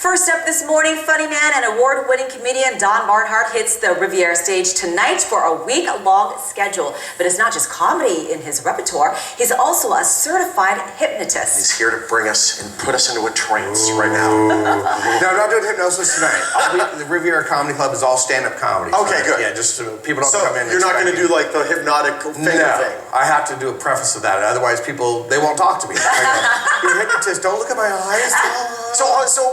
First up this morning, funny man and award-winning comedian Don Barnhart hits the Riviera stage tonight for a week-long schedule. But it's not just comedy in his repertoire. He's also a certified hypnotist. He's here to bring us and put us into a trance right now. No, I'm not doing hypnosis tonight. The Riviera Comedy Club is all stand-up comedy. Okay, good. Yeah, just so people don't come in. You're not going to do like the hypnotic finger thing? I have to do a preface of that. Otherwise, they won't talk to me. You're a hypnotist. Don't look at my eyes. So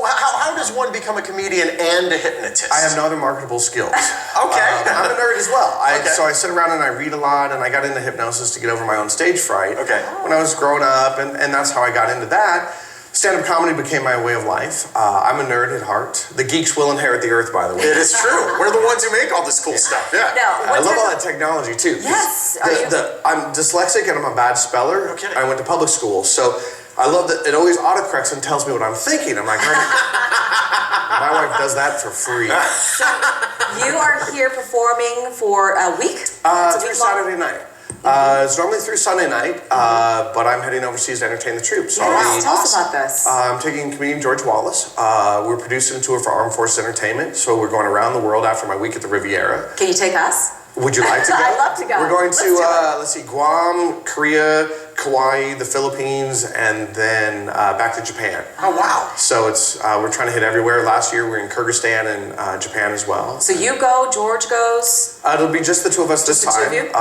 how does one become a comedian and a hypnotist? I have no other marketable skills. Okay. I'm a nerd as well. Okay. So I sit around and I read a lot, and I got into hypnosis to get over my own stage fright. Okay. When I was growing up, and that's how I got into that. Stand-up comedy became my way of life. I'm a nerd at heart. The geeks will inherit the earth, by the way. It is true. We're the ones who make all this cool stuff. Yeah. No, I love all that technology, too. Yes. I'm dyslexic and I'm a bad speller. No kidding. I went to public school, so I love that it always autocorrects and tells me what I'm thinking. I'm like, my wife does that for free. So you are here performing for a week? Through Saturday night. It's normally through Sunday night, but I'm heading overseas to entertain the troops. Yes, tell us about this. I'm taking comedian George Wallace. We're producing a tour for Armed Forces Entertainment, so we're going around the world after my week at the Riviera. Can you take us? Would you like to go? I'd love to go. We're going to, let's see, Guam, Korea, Kauai, the Philippines, and then back to Japan. Oh, wow. So we're trying to hit everywhere. Last year we were in Kyrgyzstan and Japan as well. So you go, George goes? It'll be just the two of us this Just the time. two of you?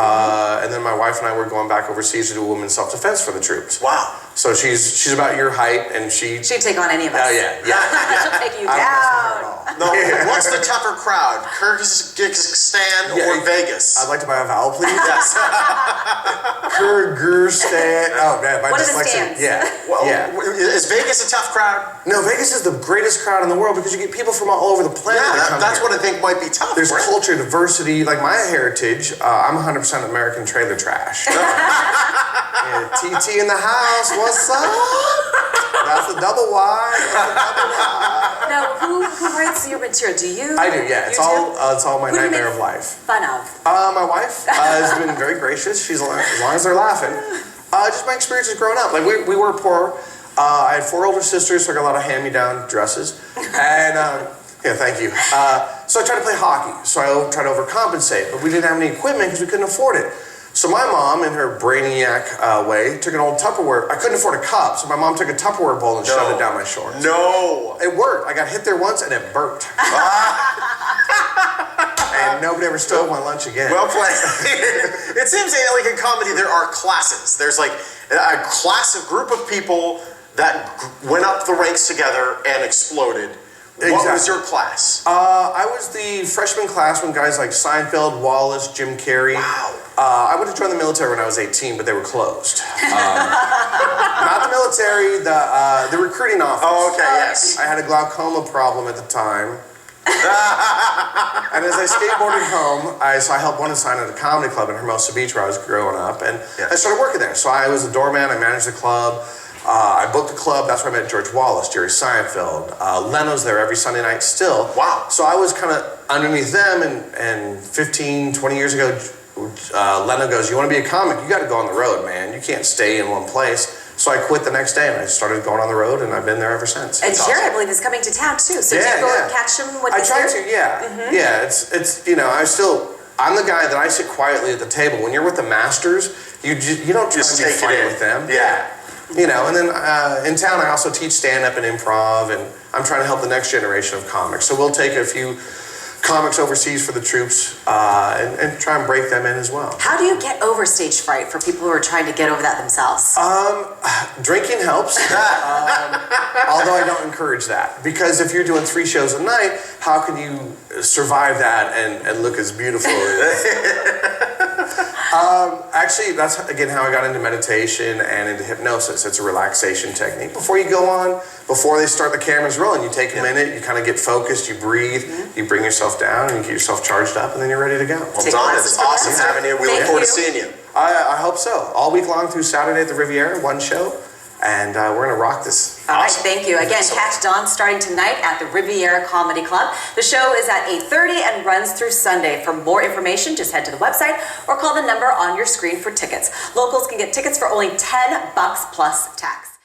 And then my wife and I were going back overseas to do women's self-defense for the troops. Wow. So she's about your height, and she'd take on any of us. Oh, yeah. She'll take you down. No, what's the tougher crowd? Kyrgyzstan or Vegas? I'd like to buy a vowel, please. Yes. Kyrgyzstan. Oh, man. What are the stands? Yeah. Well, yeah. Is Vegas a tough crowd? No, Vegas is the greatest crowd in the world because you get people from all over the planet. Yeah, that's what I think might be tough. There's culture, diversity. Like my heritage, I'm 100% American trailer trash. Yeah, TT in the house, what's up? That's a double Y. Now, who writes your material? Do you? I do, yeah. It's all my nightmare of life. Fun of? My wife has been very gracious. She's as long as they're laughing. Just my experiences growing up. Like we were poor. I had 4 older sisters, so I got a lot of hand-me-down dresses. And yeah, thank you. So I tried to play hockey. So I tried to overcompensate, but we didn't have any equipment because we couldn't afford it. So my mom, in her brainiac way, took an old Tupperware. I couldn't afford a cup, so my mom took a Tupperware bowl and shoved it down my shorts. No. It worked. I got hit there once and it burnt. And nobody ever stole my lunch again. Well played. It seems like in comedy there are classes. There's like a group of people that went up the ranks together and exploded. Exactly. What was your class? I was the freshman class when guys like Seinfeld, Wallace, Jim Carey. Wow. I went to join the military when I was 18, but they were closed. Not the military, the recruiting office. Oh, okay, yes. I had a glaucoma problem at the time. And as I skateboarded home, I helped one assign at a comedy club in Hermosa Beach where I was growing up, and I started working there. So I was a doorman, I managed the club. I booked the club, that's where I met George Wallace, Jerry Seinfeld. Leno's there every Sunday night still. Wow. So I was kind of underneath them, and 15, 20 years ago, Leno goes, you want to be a comic, you got to go on the road, man. You can't stay in one place. So I quit the next day, and I started going on the road, and I've been there ever since. And Jerry, I believe, is coming to town, too. So do you go and catch him when he's here? I try to, yeah. Yeah, it's you know, I'm the guy that I sit quietly at the table. When you're with the masters, you don't just be funny with them. Yeah. You know, and then in town I also teach stand-up and improv, and I'm trying to help the next generation of comics. So we'll take a few comics overseas for the troops and try and break them in as well. How do you get over stage fright for people who are trying to get over that themselves? Drinking helps, although I don't encourage that. Because if you're doing 3 shows a night, how can you survive that and look as beautiful actually, that's, again, how I got into meditation and into hypnosis. It's a relaxation technique. Before you go on, before they start the cameras rolling, you take a minute, you kind of get focused, you breathe, you bring yourself down, and you get yourself charged up, and then you're ready to go. Well, Don, it's awesome having you. We look forward to seeing you. I hope so. All week long through Saturday at the Riviera, 1 show. And we're going to rock this. All right, thank you. Again, catch Don starting tonight at the Riviera Comedy Club. The show is at 8:30 and runs through Sunday. For more information, just head to the website or call the number on your screen for tickets. Locals can get tickets for only $10 plus tax.